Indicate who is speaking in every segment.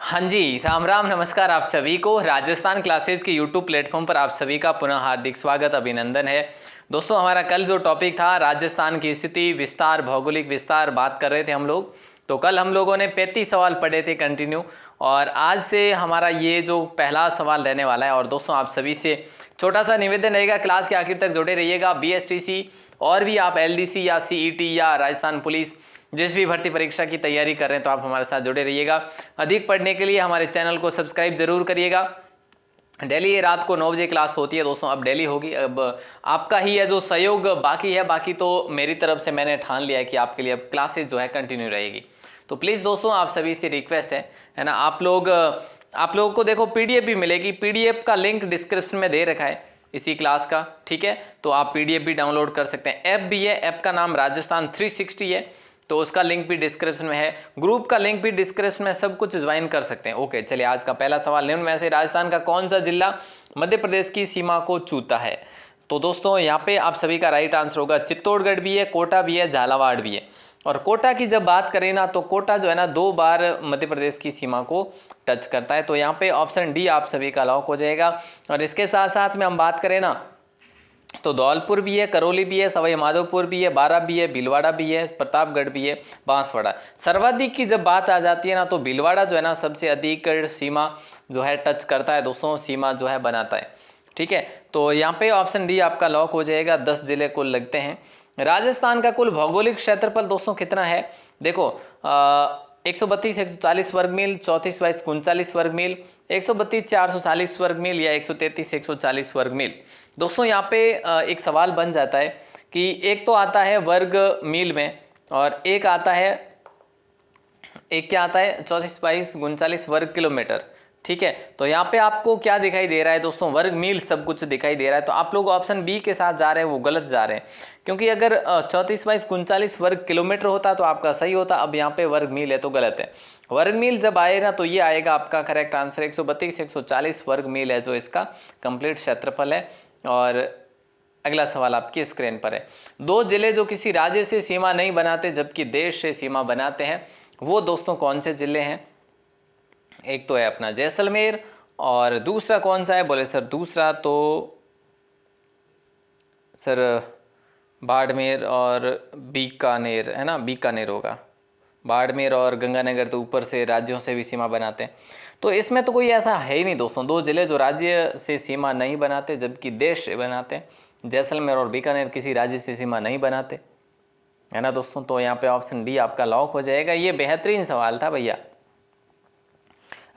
Speaker 1: हाँ जी, राम राम नमस्कार आप सभी को। राजस्थान क्लासेज के यूट्यूब प्लेटफॉर्म पर आप सभी का पुनः हार्दिक स्वागत अभिनंदन है। दोस्तों, हमारा कल जो टॉपिक था राजस्थान की स्थिति विस्तार भौगोलिक विस्तार बात कर रहे थे हम लोग। तो कल हम लोगों ने 35 सवाल पढ़े थे कंटिन्यू, और आज से हमारा ये जो पहला सवाल रहने वाला है। और दोस्तों, आप सभी से छोटा सा निवेदन रहेगा, क्लास के आखिर तक जुड़े रहिएगा। BSTC और भी आप LDC या CET या राजस्थान पुलिस जिस भी भर्ती परीक्षा की तैयारी कर रहे हैं तो आप हमारे साथ जुड़े रहिएगा। अधिक पढ़ने के लिए हमारे चैनल को सब्सक्राइब जरूर करिएगा। डेली ये रात को 9 बजे क्लास होती है दोस्तों, अब डेली होगी। अब आपका ही है जो सहयोग बाकी है, बाकी तो मेरी तरफ से मैंने ठान लिया है कि आपके लिए अब क्लासेज जो है कंटिन्यू रहेगी। तो प्लीज़ दोस्तों, आप सभी से रिक्वेस्ट है ना, आप लोगों को देखो PDF भी मिलेगी। PDF का लिंक डिस्क्रिप्शन में दे रखा है इसी क्लास का, ठीक है। तो आप PDF भी डाउनलोड कर सकते हैं। ऐप भी है, ऐप का नाम राजस्थान 360 है, तो उसका लिंक भी डिस्क्रिप्शन में है। ग्रुप का लिंक भी डिस्क्रिप्शन में, सब कुछ ज्वाइन कर सकते हैं। ओके, चलिए आज का पहला सवाल, निम्न में से राजस्थान का कौन सा जिला मध्य प्रदेश की सीमा को छूता है? तो दोस्तों, यहाँ पे आप सभी का राइट आंसर होगा चित्तौड़गढ़ भी है, कोटा भी है, झालावाड़ भी है। और कोटा की जब बात करें ना, तो कोटा जो है ना 2 बार मध्य प्रदेश की सीमा को टच करता है। तो यहाँ पे ऑप्शन डी आप सभी का लॉक हो जाएगा। और इसके साथ साथ में हम बात करें ना, तो धौलपुर भी है, करौली भी है, सवाई माधोपुर भी है, बारा भी है, भीलवाड़ा भी है, प्रतापगढ़ भी है, बांसवाड़ा। सर्वाधिक की जब बात आ जाती है ना, तो भीलवाड़ा जो है ना सबसे अधिक सीमा जो है टच करता है दोस्तों, सीमा जो है बनाता है, ठीक है। तो यहाँ पे ऑप्शन डी आपका लॉक हो जाएगा। 10 जिले कुल लगते हैं। राजस्थान का कुल भौगोलिक क्षेत्रफल दोस्तों कितना है? देखो 132 140 वर्ग मील, 34 बाईस 39 वर्ग मील, 132 440 वर्ग मील या 133 140 वर्ग मील। दोस्तों, यहाँ पे एक सवाल बन जाता है कि एक तो आता है वर्ग मील में, और एक क्या आता है 34 बाईस 39 वर्ग किलोमीटर, ठीक है। तो यहाँ पे आपको क्या दिखाई दे रहा है दोस्तों? वर्ग मील सब कुछ दिखाई दे रहा है। तो आप लोग ऑप्शन बी के साथ जा रहे हैं, वो गलत जा रहे हैं, क्योंकि अगर 34 बाईस 39 वर्ग किलोमीटर होता तो आपका सही होता। अब यहाँ पे वर्ग मील है तो गलत है। वर्ग मील जब आए ना, तो ये आएगा आपका करेक्ट आंसर। 132 140 वर्ग मील है जो इसका कंप्लीट क्षेत्रफल है। और अगला सवाल आपकी स्क्रीन पर है। 2 जिले जो किसी राज्य से सीमा नहीं बनाते जबकि देश से सीमा बनाते हैं, वो दोस्तों कौन से जिले हैं? एक तो है अपना जैसलमेर, और दूसरा कौन सा है? बोले सर दूसरा तो सर बाड़मेर और बीकानेर है ना, बीकानेर होगा। बाड़मेर और गंगानगर तो ऊपर से राज्यों से भी सीमा बनाते हैं। तो इसमें तो कोई ऐसा है ही नहीं दोस्तों। 2 जिले जो राज्य से सीमा नहीं बनाते जबकि देश से बनाते हैं, जैसलमेर और बीकानेर किसी राज्य से सीमा नहीं बनाते, है ना दोस्तों। तो यहाँ पे ऑप्शन डी आपका लॉक हो जाएगा। ये बेहतरीन सवाल था भैया।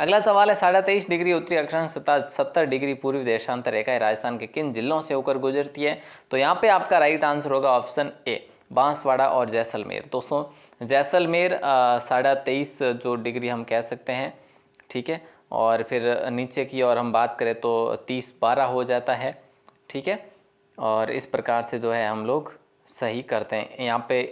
Speaker 1: अगला सवाल है 23.5 डिग्री उत्तरी अक्षांश तथा 70 डिग्री पूर्वी देशांतर रेखा राजस्थान के किन जिलों से होकर गुजरती है? तो यहाँ पे आपका राइट आंसर होगा ऑप्शन ए, बांसवाड़ा और जैसलमेर। दोस्तों, जैसलमेर 23.5 जो डिग्री हम कह सकते हैं, ठीक है। और फिर नीचे की और हम बात करें तो 30-12 हो जाता है, ठीक है। और इस प्रकार से जो है हम लोग सही करते हैं। यहाँ पे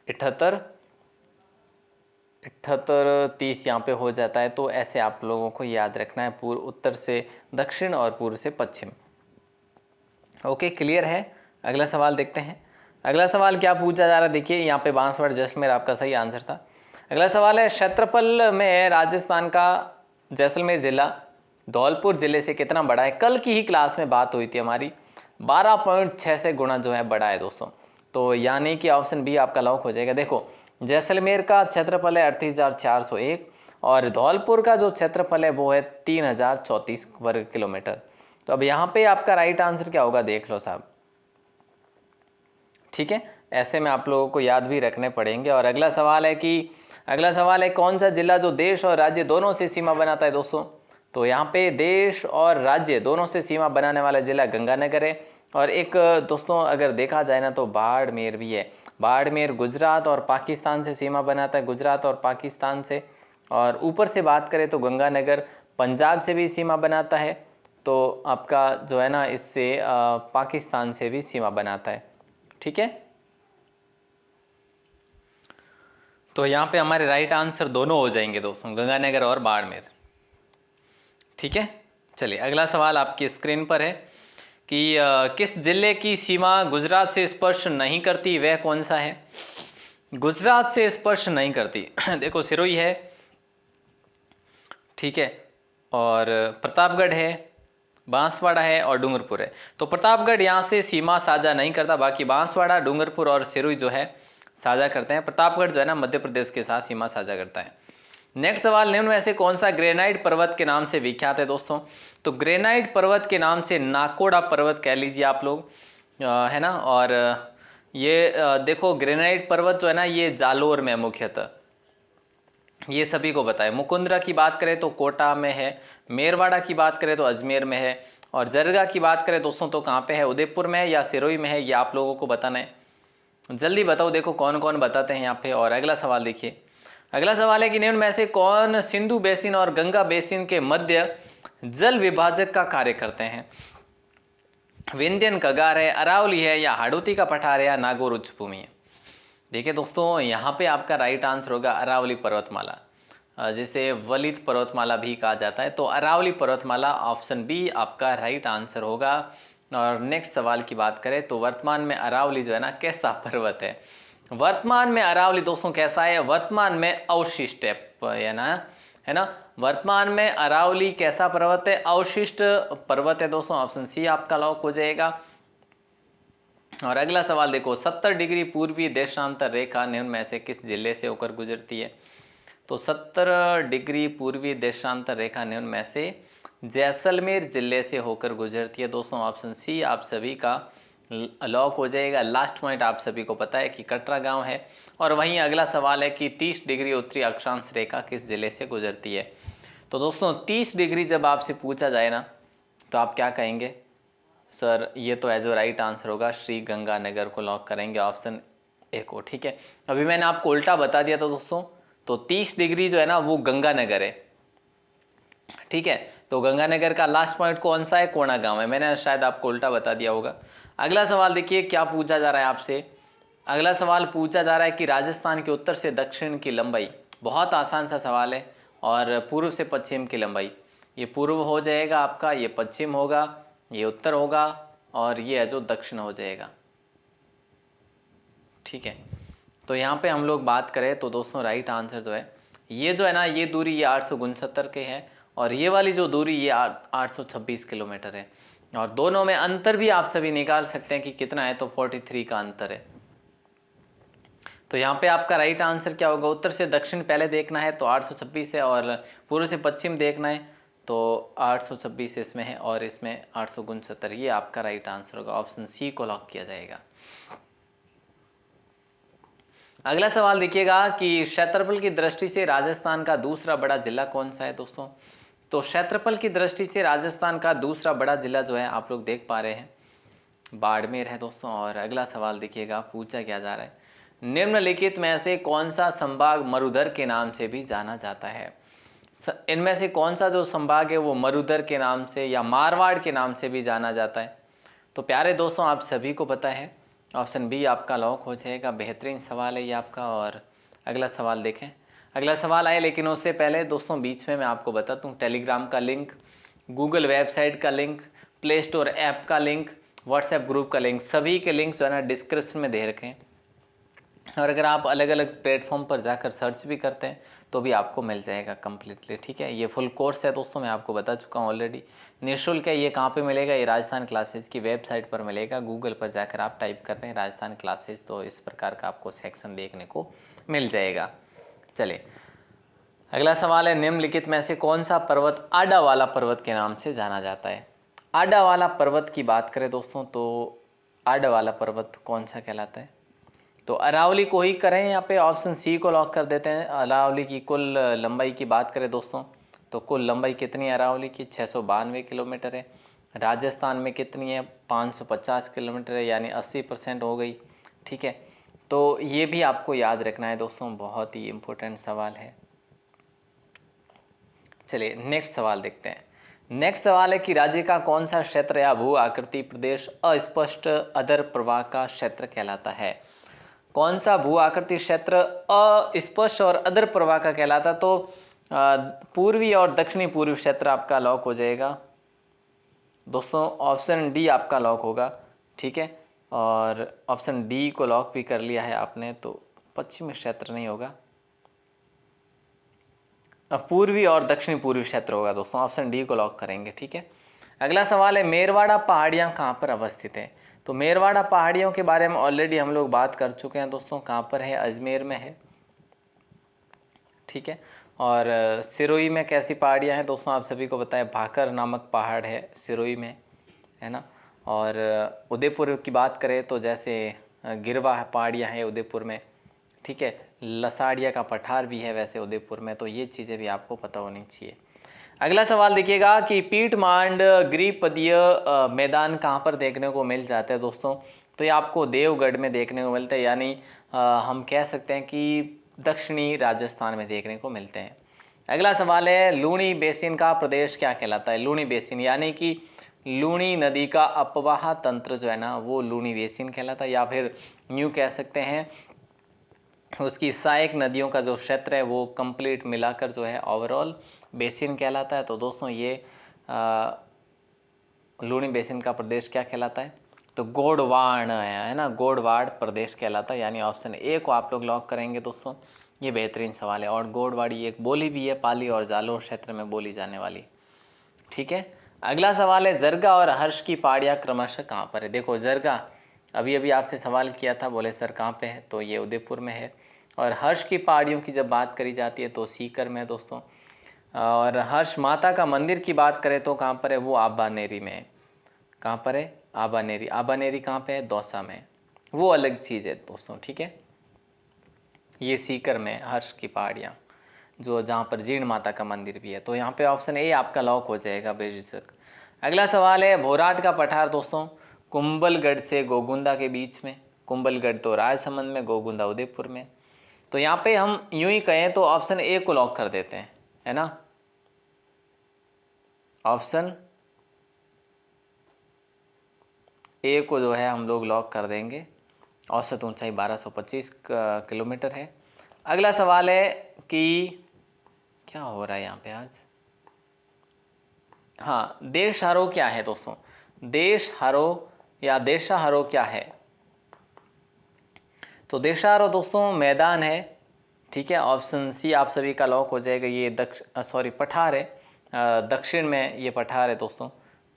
Speaker 1: 78-30 यहाँ पे हो जाता है। तो ऐसे आप लोगों को याद रखना है, पूर्व उत्तर से दक्षिण और पूर्व से पश्चिम। ओके, क्लियर है। अगला सवाल देखते हैं। अगला सवाल क्या पूछा जा रहा है, देखिए यहाँ पे बांसवाड़ा जैसलमेर आपका सही आंसर था। अगला सवाल है क्षेत्रफल में राजस्थान का जैसलमेर जिला धौलपुर जिले से कितना बड़ा है? कल की ही क्लास में बात हुई थी हमारी, 12.6 से गुना जो है बड़ा है दोस्तों। तो यानी कि ऑप्शन बी आपका लॉक हो जाएगा। देखो, जैसलमेर का क्षेत्रफल है 38,401, और धौलपुर का जो क्षेत्रफल है वो है 3,034 वर्ग किलोमीटर। तो अब यहाँ पे आपका राइट आंसर क्या होगा, देख लो साहब, ठीक है। ऐसे में आप लोगों को याद भी रखने पड़ेंगे। और अगला सवाल है कौन सा जिला जो देश और राज्य दोनों से सीमा बनाता है दोस्तों? तो यहाँ पे देश और राज्य दोनों से सीमा बनाने वाला जिला गंगानगर है। और एक दोस्तों अगर देखा जाए ना, तो बाड़मेर भी है। बाड़मेर गुजरात और पाकिस्तान से सीमा बनाता है, गुजरात और पाकिस्तान से। और ऊपर से बात करें तो गंगानगर पंजाब से भी सीमा बनाता है। तो आपका जो है ना, इससे पाकिस्तान से भी सीमा बनाता है, ठीक है। तो यहाँ पे हमारे राइट आंसर दोनों हो जाएंगे दोस्तों, गंगानगर और बाड़मेर, ठीक है। चलिए अगला सवाल आपकी स्क्रीन पर है कि किस जिले की सीमा गुजरात से स्पर्श नहीं करती, वह कौन सा है? गुजरात से स्पर्श नहीं करती देखो, सिरोही है, ठीक है, और प्रतापगढ़ है, बांसवाड़ा है और डूंगरपुर है। तो प्रतापगढ़ यहाँ से सीमा साझा नहीं करता, बाकी बांसवाड़ा, डूंगरपुर और सिरोही जो है साझा करते हैं। प्रतापगढ़ जो है ना मध्य प्रदेश के साथ सीमा साझा करता है। नेक्स्ट सवाल, निम्न में से कौन सा ग्रेनाइट पर्वत के नाम से विख्यात है दोस्तों? तो ग्रेनाइट पर्वत के नाम से नाकोड़ा पर्वत कह लीजिए आप लोग, है ना। और ये देखो ग्रेनाइट पर्वत जो है ना ये जालोर में मुख्यतः, ये सभी को पता है। मुकुंदरा की बात करें तो कोटा में है, मेरवाड़ा की बात करें तो अजमेर में है, और जरगा की बात करें दोस्तों तो कहाँ पे है, उदयपुर में है या सिरोही में है, ये आप लोगों को बताना है। जल्दी बताओ, देखो कौन कौन बताते हैं यहाँ पे। और अगला सवाल देखिए, अगला सवाल है कि निम्न में से कौन सिंधु बेसिन और गंगा बेसिन के मध्य जल विभाजक का कार्य करते हैं? विंध्यन कगार है, अरावली है, या हाड़ौती का पठार है, या नागौर उच्च भूमि है? देखिए दोस्तों यहाँ पे आपका राइट आंसर होगा अरावली पर्वतमाला, जिसे वलित पर्वतमाला भी कहा जाता है। तो अरावली पर्वतमाला ऑप्शन बी आपका राइट आंसर होगा। और नेक्स्ट सवाल की बात करें तो वर्तमान में अरावली जो है ना कैसा पर्वत है? वर्तमान में अरावली दोस्तों कैसा है? वर्तमान में अवशिष्ट है ना, है ना। वर्तमान में अरावली कैसा पर्वत है? अवशिष्ट पर्वत है दोस्तों, ऑप्शन सी आपका लॉक हो जाएगा। और अगला सवाल देखो, 70 डिग्री पूर्वी देशांतर रेखा निम्न में से किस जिले से होकर गुजरती है? तो 70 डिग्री पूर्वी देशांतर रेखा निम्न में से जैसलमेर जिले से होकर गुजरती है दोस्तों, ऑप्शन सी आप सभी का लॉक हो जाएगा। लास्ट पॉइंट आप सभी को पता है कि कटरा गांव है। और वहीं अगला सवाल है कि 30 डिग्री उत्तरी अक्षांश रेखा किस जिले से गुजरती है? तो दोस्तों 30 डिग्री जब आपसे पूछा जाए ना तो आप क्या कहेंगे? सर ये तो एज राइट आंसर होगा, श्री गंगानगर को लॉक करेंगे, ऑप्शन ए को। ठीक है, अभी मैंने आपको उल्टा बता दिया था दोस्तों। तो 30 डिग्री जो है ना वो गंगानगर है। ठीक है, तो गंगानगर का लास्ट पॉइंट कौन सा है? कोणा गांव है। मैंने शायद आपको उल्टा बता दिया होगा। अगला सवाल देखिए क्या पूछा जा रहा है आपसे। अगला सवाल पूछा जा रहा है कि राजस्थान के उत्तर से दक्षिण की लंबाई, बहुत आसान सा सवाल है, और पूर्व से पश्चिम की लंबाई, ये पूर्व हो जाएगा आपका, ये पश्चिम होगा, ये उत्तर होगा, और ये है जो दक्षिण हो जाएगा। ठीक है, तो यहाँ पे हम लोग बात करें तो दोस्तों राइट आंसर जो है ये जो है ना, ये दूरी ये 869 के है, और ये वाली जो दूरी ये 826 किलोमीटर है। और दोनों में अंतर भी आप सभी निकाल सकते हैं कि कितना है, तो 43 का अंतर है। तो यहाँ पे आपका राइट आंसर क्या होगा? उत्तर से दक्षिण पहले देखना है तो 826 है, और पूर्व से पश्चिम देखना है तो 826 इसमें है, और इसमें 869, ये आपका राइट आंसर होगा। ऑप्शन सी को लॉक किया जाएगा। अगला सवाल देखिएगा कि क्षेत्रफल की दृष्टि से राजस्थान का दूसरा बड़ा जिला कौन सा है दोस्तों? तो क्षेत्रफल की दृष्टि से राजस्थान का दूसरा बड़ा जिला जो है आप लोग देख पा रहे हैं, बाड़मेर है दोस्तों। और अगला सवाल देखिएगा पूछा क्या जा रहा है, निम्नलिखित में से कौन सा संभाग मरुधर के नाम से भी जाना जाता है? इनमें से कौन सा जो संभाग है वो मरुधर के नाम से या मारवाड़ के नाम से भी जाना जाता है? तो प्यारे दोस्तों आप सभी को पता है, ऑप्शन बी आपका लॉक हो जाएगा। बेहतरीन सवाल है ये आपका। और अगला सवाल देखें, अगला सवाल आए, लेकिन उससे पहले दोस्तों बीच में मैं आपको बता दूं, टेलीग्राम का लिंक, गूगल वेबसाइट का लिंक, प्ले स्टोर ऐप का लिंक, व्हाट्सएप ग्रुप का लिंक, सभी के लिंक जो है ना डिस्क्रिप्शन में दे रखे हैं। और अगर आप अलग अलग प्लेटफॉर्म पर जाकर सर्च भी करते हैं तो भी आपको मिल जाएगा कम्प्लीटली। ठीक है, ये फुल कोर्स है दोस्तों, मैं आपको बता चुका हूँ ऑलरेडी, निःशुल्क है। ये कहाँ पे मिलेगा? ये राजस्थान क्लासेस की वेबसाइट पर मिलेगा। गूगल पर जाकर आप टाइप करते हैं राजस्थान क्लासेस तो इस प्रकार का आपको सेक्शन देखने को मिल जाएगा। चलिए अगला सवाल है, निम्नलिखित में से कौन सा पर्वत आडा वाला पर्वत के नाम से जाना जाता है? आडा वाला पर्वत की बात करें दोस्तों तो आडा वाला पर्वत कौन सा कहलाता है? तो अरावली को ही करें, यहाँ पे ऑप्शन सी को लॉक कर देते हैं। अरावली की कुल लंबाई की बात करें दोस्तों तो कुल लंबाई कितनी है अरावली की? 692 किलोमीटर है। राजस्थान में कितनी है? 550 किलोमीटर है, यानी 80% हो गई। ठीक है, तो ये भी आपको याद रखना है दोस्तों, बहुत ही इम्पोर्टेंट सवाल है। चलिए नेक्स्ट सवाल देखते हैं। नेक्स्ट सवाल है कि राज्य का कौन सा क्षेत्र या भू आकृति प्रदेश अस्पष्ट अधर प्रवाह का क्षेत्र कहलाता है? कौन सा भू आकृति क्षेत्र अस्पष्ट और अधर प्रवाह का कहलाता? तो पूर्वी और दक्षिणी पूर्वी क्षेत्र आपका लॉक हो जाएगा दोस्तों, ऑप्शन डी आपका लॉक होगा। ठीक है, और ऑप्शन डी को लॉक भी कर लिया है आपने, तो पश्चिमी क्षेत्र नहीं होगा। पूर्वी और दक्षिणी पूर्वी क्षेत्र होगा दोस्तों, ऑप्शन डी को लॉक करेंगे। ठीक है, अगला सवाल है मेरवाड़ा पहाड़ियाँ कहाँ पर अवस्थित है। तो मेरवाड़ा पहाड़ियों के बारे में ऑलरेडी हम लोग बात कर चुके हैं दोस्तों, कहाँ पर है, अजमेर में है। ठीक है, और सिरोही में कैसी पहाड़ियाँ हैं दोस्तों, आप सभी को पता है भाकर नामक पहाड़ है सिरोही में, है ना। और उदयपुर की बात करें तो जैसे गिरवा पहाड़ियाँ हैं उदयपुर में। ठीक है, लसाड़िया का पठार भी है वैसे उदयपुर में, तो ये चीज़ें भी आपको पता होनी चाहिए। अगला सवाल देखिएगा कि पीठमांड गिरिपदीय मैदान कहाँ पर देखने को मिल जाता है दोस्तों। तो ये आपको देवगढ़ में देखने को मिलता है, यानी हम कह सकते हैं कि दक्षिणी राजस्थान में देखने को मिलते हैं। अगला सवाल है लूणी बेसिन का प्रदेश क्या कहलाता है। लूणी बेसिन यानी कि लूणी नदी का अपवाह तंत्र जो है ना वो लूणी बेसिन कहलाता है, या फिर यूँ कह सकते हैं उसकी सहायक नदियों का जो क्षेत्र है वो कंप्लीट मिलाकर जो है ओवरऑल बेसिन कहलाता है। तो दोस्तों ये लूणी बेसिन का प्रदेश क्या कहलाता है, तो गोडवाड़ है ना, गोडवाड़ प्रदेश कहलाता है, यानी ऑप्शन ए को आप लोग लॉक करेंगे दोस्तों। ये बेहतरीन सवाल है, और गोडवाड़ी एक बोली भी है, पाली और जालोर क्षेत्र में बोली जाने वाली। ठीक है, अगला सवाल है जरगा और हर्ष की पहाड़ियाँ क्रमशः कहाँ पर है। देखो जरगा अभी अभी आपसे सवाल किया था, बोले सर कहाँ पे है, तो ये उदयपुर में है। और हर्ष की पहाड़ियों की जब बात करी जाती है तो सीकर में दोस्तों। और हर्ष माता का मंदिर की बात करें तो कहाँ पर है, वो आबानेरी में है। कहाँ पर है, आबानेरी। आबानेरी कहाँ पे है, दौसा में, वो अलग चीज़ है दोस्तों। ठीक है, ये सीकर में हर्ष की पहाड़ियाँ जो जहाँ पर जीर्ण माता का मंदिर भी है। तो यहाँ पे ऑप्शन ए आपका लॉक हो जाएगा बेझिझक। अगला सवाल है भोराट का पठार दोस्तों कुंभलगढ़ से गोगुंदा के बीच में। कुंभलगढ़ तो राजसमंद में, गोगुंदा उदयपुर में। तो यहाँ पे हम यूं ही कहें तो ऑप्शन ए को लॉक कर देते हैं, है ना। ऑप्शन ए को जो है हम लोग लॉक कर देंगे। औसत ऊंचाई 1225 किलोमीटर है। अगला सवाल है कि क्या हो रहा है यहाँ पे आज, हाँ देशहरो क्या है दोस्तों। देशहरो या देशाहरो क्या है, तो देशाहरो दोस्तों मैदान है। ठीक है, ऑप्शन सी आप सभी का लॉक हो जाएगा। ये पठार है, दक्षिण में ये पठार है दोस्तों।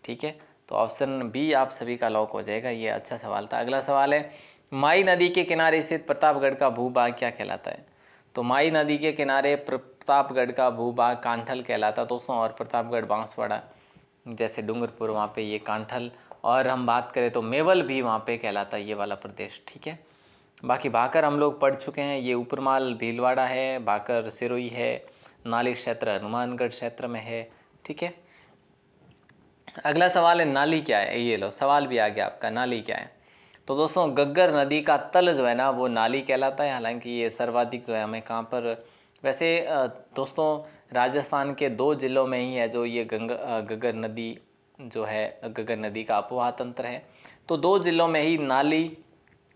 Speaker 1: ठीक है, तो ऑप्शन बी आप सभी का लॉक हो जाएगा। ये अच्छा सवाल था। अगला सवाल है माई नदी के किनारे स्थित प्रतापगढ़ का भूभाग क्या कहलाता है। तो माई नदी के किनारे प्रतापगढ़ का भूभाग कांठल कहलाता है दोस्तों। और प्रतापगढ़ बांसवाड़ा जैसे डूंगरपुर वहाँ पे ये कांठल, और हम बात करें तो मेवल भी वहाँ पे कहलाता है ये वाला प्रदेश। ठीक है, बाकी भाकर हम लोग पढ़ चुके हैं, ये ऊपरमाल भीलवाड़ा है, भाकर सिरोही है, नाली क्षेत्र हनुमानगढ़ क्षेत्र में है। ठीक है, अगला सवाल है नाली क्या है। ये लो सवाल भी आ गया आपका, नाली क्या है। तो दोस्तों गग्गर नदी का तल जो है ना वो नाली कहलाता है। हालांकि ये सर्वाधिक जो है हमें कहाँ पर, वैसे दोस्तों राजस्थान के 2 जिलों में ही है जो ये गग्गर नदी जो है, गग्गर नदी का अपवाह तंत्र है। तो 2 जिलों में ही नाली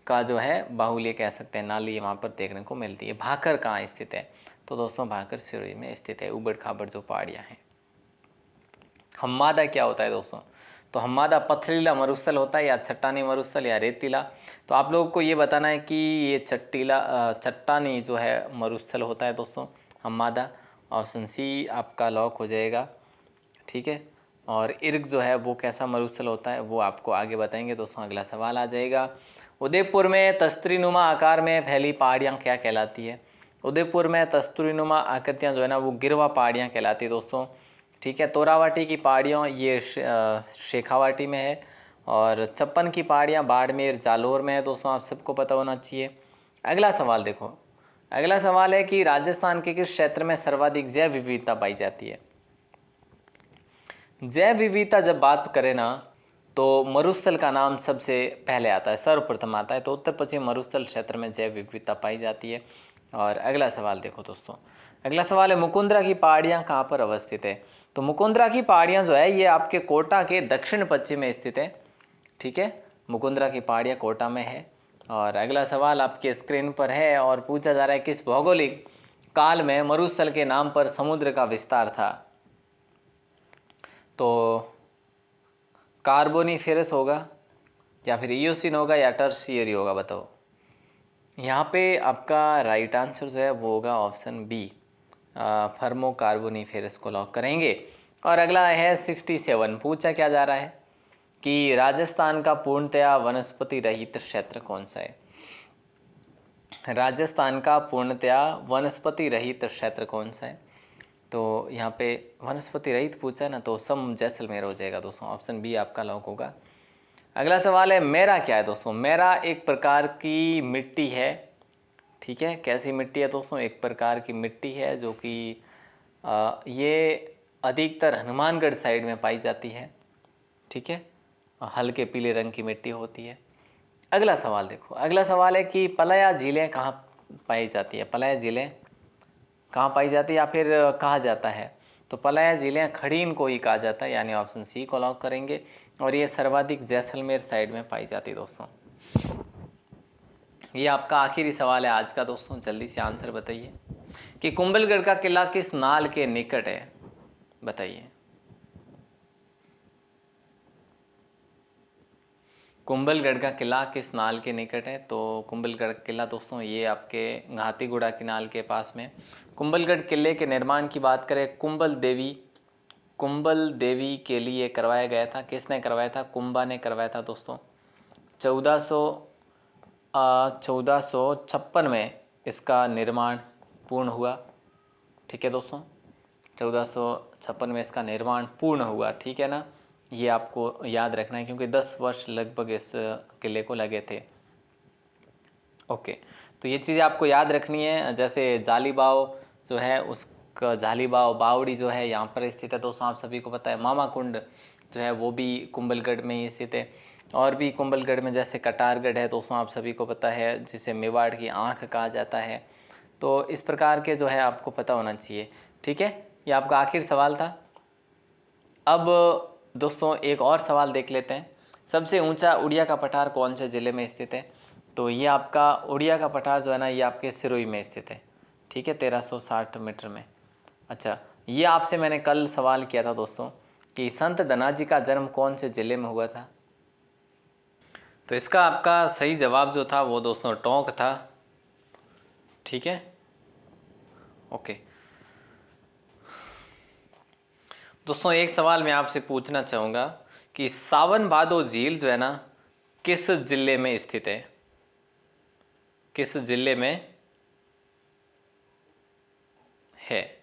Speaker 1: का जो है बाहुल्य कह सकते हैं, नाली वहाँ पर देखने को मिलती है। भाकर कहाँ स्थित है, तो दोस्तों भाकर सिरोही में स्थित है, उबड़ खाबड़ जो पहाड़ियाँ हैं। हम्मादा क्या होता है दोस्तों, तो हम्मादा पथरीला मरुस्थल होता है या चट्टानी मरुस्थल या रेतीला। तो आप लोगों को ये बताना है कि ये चट्टानी जो है मरुस्थल होता है दोस्तों हम्मादा। ऑप्शन सी आपका लॉक हो जाएगा। ठीक है, और इर्ग जो है वो कैसा मरुस्थल होता है वो आपको आगे बताएंगे दोस्तों। अगला सवाल आ जाएगा उदयपुर में तस्तरीनुमा आकार में फैली पहाड़ियाँ क्या कहलाती है। उदयपुर में तस्तरीनुमा आकृतियाँ जो है ना वो गिरवा पहाड़ियाँ कहलाती है दोस्तों। ठीक है, तोरावाटी की पहाड़ियाँ ये शेखावाटी में है, और चप्पन की पहाड़ियाँ बाड़मेर जालोर में है दोस्तों, आप सबको पता होना चाहिए। अगला सवाल देखो, अगला सवाल है कि राजस्थान के किस क्षेत्र में सर्वाधिक जैव विविधता पाई जाती है। जैव विविधता जब बात करें ना तो मरुस्थल का नाम सबसे पहले आता है, सर्वप्रथम आता है। तो उत्तर पश्चिम मरुस्थल क्षेत्र में जैव विविधता पाई जाती है। और अगला सवाल देखो दोस्तों, अगला सवाल है मुकुंदरा की पहाड़ियाँ कहाँ पर अवस्थित है। तो मुकुंदरा की पहाड़ियाँ जो है ये आपके कोटा के दक्षिण पश्चिम में स्थित है। ठीक है, मुकुंदरा की पहाड़ियाँ कोटा में है। और अगला सवाल आपके स्क्रीन पर है और पूछा जा रहा है किस भौगोलिक काल में मरुस्थल के नाम पर समुद्र का विस्तार था। तो कार्बोनिफेरस होगा या फिर इयोसिन होगा या टर्शियरी होगा, बताओ। यहाँ पे आपका राइट आंसर जो है वो होगा ऑप्शन बी, फर्मो कार्बोनिफेरस को लॉक करेंगे। और अगला है 67, पूछा क्या जा रहा है कि राजस्थान का पूर्णतया वनस्पति रहित क्षेत्र कौन सा है। राजस्थान का पूर्णतया वनस्पति रहित क्षेत्र कौन सा है, तो यहाँ पे वनस्पति रहित पूछा है ना, तो सम जैसलमेर हो जाएगा दोस्तों, ऑप्शन बी आपका लॉक होगा। अगला सवाल है मेरा क्या है दोस्तों। मेरा एक प्रकार की मिट्टी है, ठीक है। कैसी मिट्टी है दोस्तों, एक प्रकार की मिट्टी है जो कि ये अधिकतर हनुमानगढ़ साइड में पाई जाती है, ठीक है। हल्के पीले रंग की मिट्टी होती है। अगला सवाल देखो, अगला सवाल है कि पलाया झीलें कहाँ पाई जाती है। पलाया झीलें कहाँ पाई जाती है या फिर कहा जाता है, तो पलाया झीलें खड़ीन को ही कहा जाता है, यानी ऑप्शन सी को लॉक करेंगे। और ये सर्वाधिक जैसलमेर साइड में पाई जाती है दोस्तों। ये आपका आखिरी सवाल है आज का दोस्तों, जल्दी से आंसर बताइए कि कुंभलगढ़ का किला किस नाल के निकट है, बताइए। कुंभलगढ़ का किला किस नाल के निकट है, तो कुंभलगढ़ किला दोस्तों ये आपके घातीगुड़ा किनाल के पास में। कुंभलगढ़ किले के निर्माण की बात करें, कुंभल देवी के लिए करवाया गया था। किसने करवाया था, कुंभा ने करवाया था दोस्तों। 1456 में इसका निर्माण पूर्ण हुआ, ठीक है दोस्तों। 1456 में इसका निर्माण पूर्ण हुआ, ठीक है ना। ये आपको याद रखना है क्योंकि 10 वर्ष लगभग इस किले को लगे थे। ओके, तो ये चीज़ें आपको याद रखनी है। जैसे जालीबाव जो है, उसका जालीबाव बावड़ी जो है यहाँ पर स्थित है दोस्तों, आप सभी को पता है। मामा कुंड जो है वो भी कुंभलगढ़ में ही स्थित है। और भी कुंभलगढ़ में जैसे कटारगढ़ है दोस्तों, आप सभी को पता है, जिसे मेवाड़ की आँख कहा जाता है। तो इस प्रकार के जो है आपको पता होना चाहिए, ठीक है। ये आपका आखिरी सवाल था। अब दोस्तों एक और सवाल देख लेते हैं। सबसे ऊंचा उड़िया का पठार कौन से ज़िले में स्थित है, तो ये आपका उड़िया का पठार जो है ना, ये आपके सिरोही में स्थित है, ठीक है, 1360 मीटर में। अच्छा, ये आपसे मैंने कल सवाल किया था दोस्तों कि संत धनाजी का जन्म कौन से ज़िले में हुआ था, तो इसका आपका सही जवाब जो था वो दोस्तों टोंक था, ठीक है। ओके दोस्तों, एक सवाल मैं आपसे पूछना चाहूँगा कि सावन भादो झील जो है ना किस जिले में स्थित है, किस जिले में है।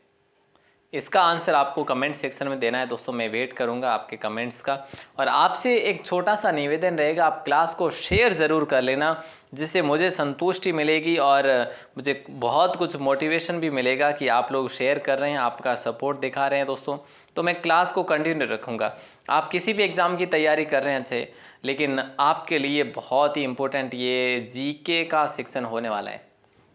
Speaker 1: इसका आंसर आपको कमेंट सेक्शन में देना है दोस्तों। मैं वेट करूंगा आपके कमेंट्स का। और आपसे एक छोटा सा निवेदन रहेगा, आप क्लास को शेयर ज़रूर कर लेना, जिससे मुझे संतुष्टि मिलेगी और मुझे बहुत कुछ मोटिवेशन भी मिलेगा कि आप लोग शेयर कर रहे हैं, आपका सपोर्ट दिखा रहे हैं दोस्तों। तो मैं क्लास को कंटिन्यू रखूँगा। आप किसी भी एग्ज़ाम की तैयारी कर रहे हैं अच्छे, लेकिन आपके लिए बहुत ही इम्पोर्टेंट ये जीके का सेक्शन होने वाला है,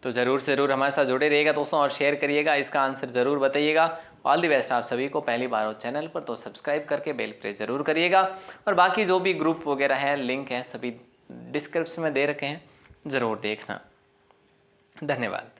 Speaker 1: तो ज़रूर से ज़रूर हमारे साथ जुड़े रहिएगा दोस्तों और शेयर करिएगा, इसका आंसर ज़रूर बताइएगा। ऑल द बेस्ट आप सभी को। पहली बार हो चैनल पर तो सब्सक्राइब करके बेल प्रेस ज़रूर करिएगा। और बाकी जो भी ग्रुप वगैरह है, लिंक है, सभी डिस्क्रिप्शन में दे रखे हैं, ज़रूर देखना। धन्यवाद।